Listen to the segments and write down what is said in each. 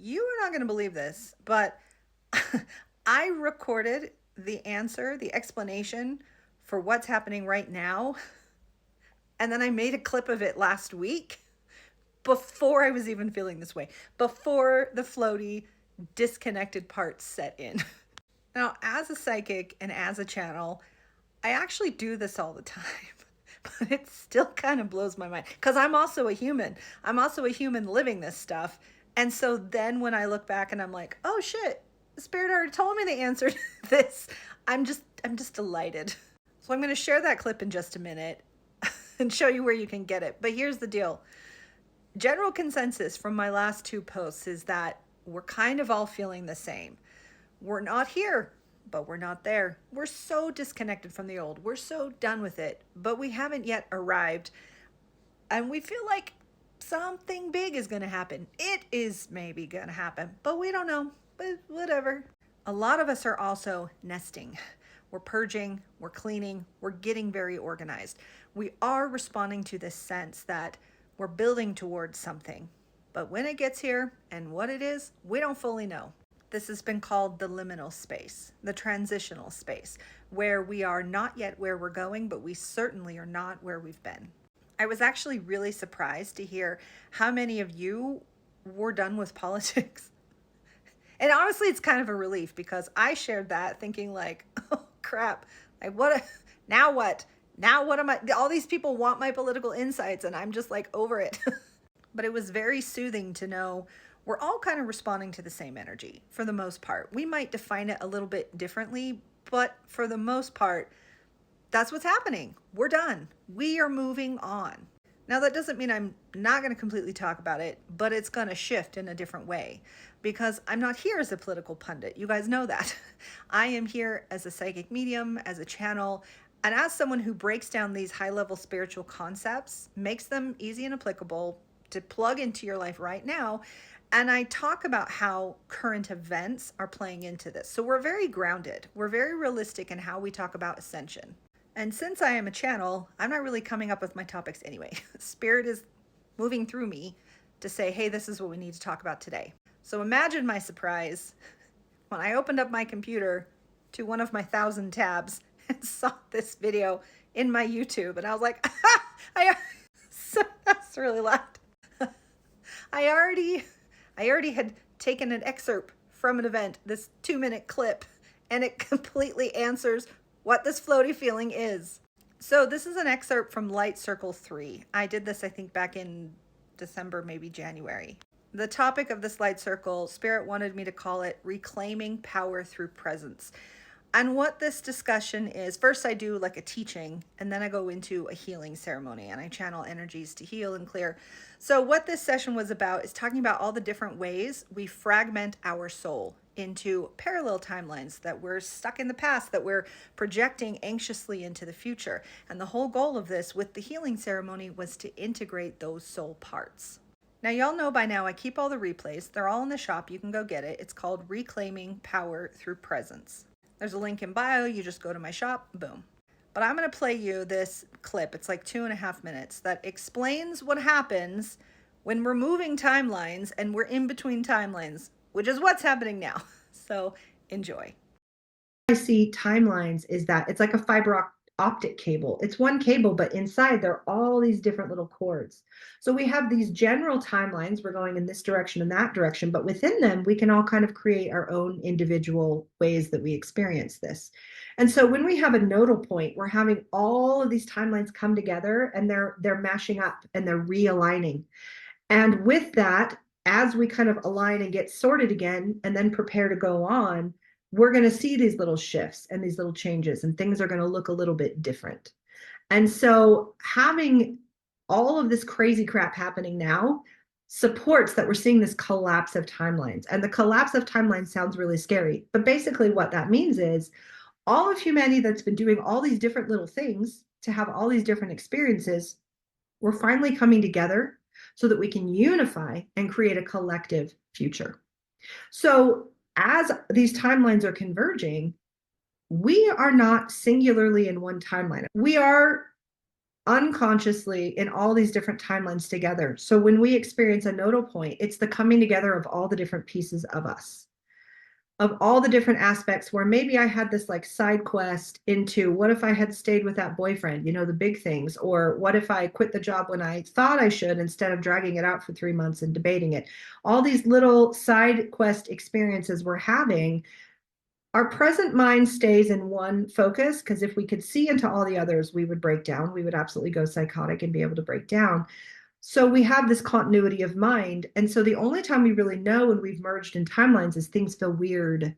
You are not going to believe this, but I recorded the answer, the explanation for what's happening right now. And then I made a clip of it last week before I was even feeling this way, before the floaty, disconnected parts set in. Now, as a psychic and as a channel, I actually do this all the time. But it still kind of blows my mind because I'm also a human. I'm also a human living this stuff. And so then when I look back and I'm like, oh shit, the spirit already told me the answer to this. I'm just delighted. So I'm going to share that clip in just a minute and show you where you can get it. But here's the deal. General consensus from my last two posts is that we're kind of all feeling the same. We're not here, but we're not there. We're so disconnected from the old. We're so done with it, but we haven't yet arrived. And we feel like something big is going to happen. It is maybe going to happen, but we don't know. But whatever. A lot of us are also nesting. We're purging, we're cleaning, we're getting very organized. We are responding to this sense that we're building towards something. But when it gets here and what it is, we don't fully know. This has been called the liminal space, the transitional space, where we are not yet where we're going, but we certainly are not where we've been. I was actually really surprised to hear how many of you were done with politics. And honestly, it's kind of a relief because I shared that thinking like, oh crap, now what? Now what am I, all these people want my political insights and I'm just like over it. But it was very soothing to know we're all kind of responding to the same energy for the most part. We might define it a little bit differently, but for the most part, that's what's happening. We're done. We are moving on. Now, that doesn't mean I'm not going to completely talk about it, but it's going to shift in a different way because I'm not here as a political pundit. You guys know that. I am here as a psychic medium, as a channel, and as someone who breaks down these high-level spiritual concepts, makes them easy and applicable to plug into your life right now. And I talk about how current events are playing into this. So we're very grounded. We're very realistic in how we talk about ascension. And since I am a channel, I'm not really coming up with my topics anyway. Spirit is moving through me to say, hey, this is what we need to talk about today. So imagine my surprise when I opened up my computer to one of my 1,000 tabs and saw this video in my YouTube. And I was like, that's really loud. I already had taken an excerpt from an event, this 2-minute clip, and it completely answers what this floaty feeling is. So this is an excerpt from Light Circle 3. I did this, I think, back in December, maybe January. The topic of this light circle, Spirit wanted me to call it Reclaiming Power Through Presence. And what this discussion is, first I do like a teaching, and then I go into a healing ceremony, and I channel energies to heal and clear. So what this session was about is talking about all the different ways we fragment our soul into parallel timelines, that we're stuck in the past, that we're projecting anxiously into the future. And the whole goal of this with the healing ceremony was to integrate those soul parts. Now, y'all know by now I keep all the replays. They're all in the shop. You can go get it. It's called Reclaiming Power Through Presence. There's a link in bio. You just go to my shop, boom. But I'm going to play you this clip. It's like 2.5 minutes that explains what happens when we're moving timelines and we're in between timelines, which is what's happening now. So enjoy. I see timelines is that it's like a fiber optic cable. It's one cable, but inside there are all these different little cords. So we have these general timelines. We're going in this direction and that direction, but within them, we can all kind of create our own individual ways that we experience this. And so when we have a nodal point, we're having all of these timelines come together and they're mashing up and they're realigning. And with that, as we kind of align and get sorted again and then prepare to go on, we're going to see these little shifts and these little changes, and things are going to look a little bit different. And so having all of this crazy crap happening now supports that we're seeing this collapse of timelines. And the collapse of timelines sounds really scary, but basically what that means is all of humanity that's been doing all these different little things to have all these different experiences, we're finally coming together so that we can unify and create a collective future. So as these timelines are converging, we are not singularly in one timeline. We are unconsciously in all these different timelines together. So when we experience a nodal point, it's the coming together of all the different pieces of us, of all the different aspects where maybe I had this like side quest into what if I had stayed with that boyfriend, the big things, or what if I quit the job when I thought I should instead of dragging it out for 3 months and debating it. All these little side quest experiences we're having, our present mind stays in one focus, because if we could see into all the others, we would break down. We would absolutely go psychotic and be able to break down. So we have this continuity of mind. And so the only time we really know when we've merged in timelines is things feel weird.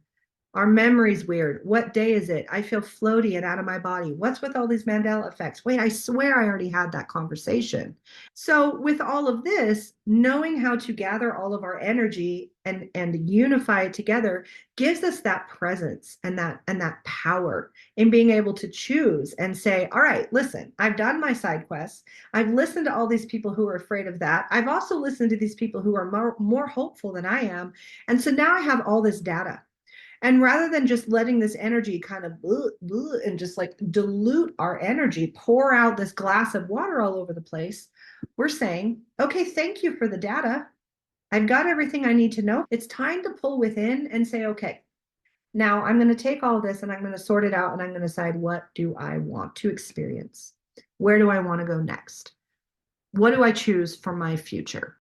Our memory's weird. What day is it? I feel floaty and out of my body. What's with all these Mandela effects? Wait, I swear I already had that conversation. So with all of this, knowing how to gather all of our energy and unify it together gives us that presence and that power in being able to choose and say, all right, listen, I've done my side quests. I've listened to all these people who are afraid of that. I've also listened to these people who are more hopeful than I am. And so now I have all this data. And rather than just letting this energy kind of and just like dilute our energy, pour out this glass of water all over the place, we're saying, okay, thank you for the data. I've got everything I need to know. It's time to pull within and say, okay, now I'm going to take all this and I'm going to sort it out and I'm going to decide, what do I want to experience? Where do I want to go next? What do I choose for my future?